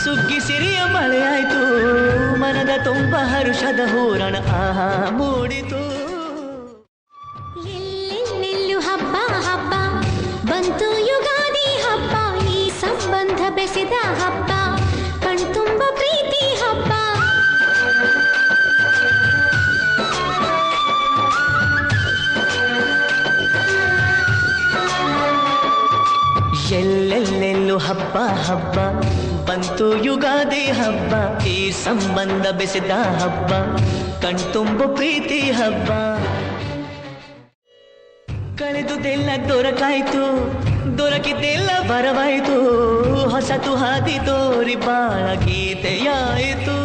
ಸುಗ್ಗಿ ಸಿರಿಯ ಮಳೆಯಾಯ್ತು ಮನದ ತುಂಬ ಹರುಷದ ಹೂರಣ ಆಹಾ ಮೂಡಿತು. ಎಲ್ಲೆಲ್ಲೆಲ್ಲೂ ಹಬ್ಬ ಹಬ್ಬ ಬಂತು ಯುಗಾದಿ ಹಬ್ಬ, ಈ ಸಂಬಂಧ ಬೆಸೆದ ಹಬ್ಬ, ಕಣ್ತುಂಬ ಪ್ರೀತಿ ಹಬ್ಬ. ಎಲ್ಲೆಲ್ಲೆಲ್ಲೂ ಹಬ್ಬ ಹಬ್ಬ ಬಂತು ಯುಗಾದಿ ಹಬ್ಬ, ಈ ಸಂಬಂಧ ಬೆಸೆದ ಹಬ್ಬ, ಕಣ್ತುಂಬು ಪ್ರೀತಿ ಹಬ್ಬ. ಕಳೆದುದೆಲ್ಲ ದೊರಕಾಯ್ತು, ದೊರಕಿದ್ದೆಲ್ಲ ಬರವಾಯ್ತು, ಹೊಸತು ಹಾದಿ ತೋರಿ ಬಾಳ ಗೀತೆಯಾಯಿತು.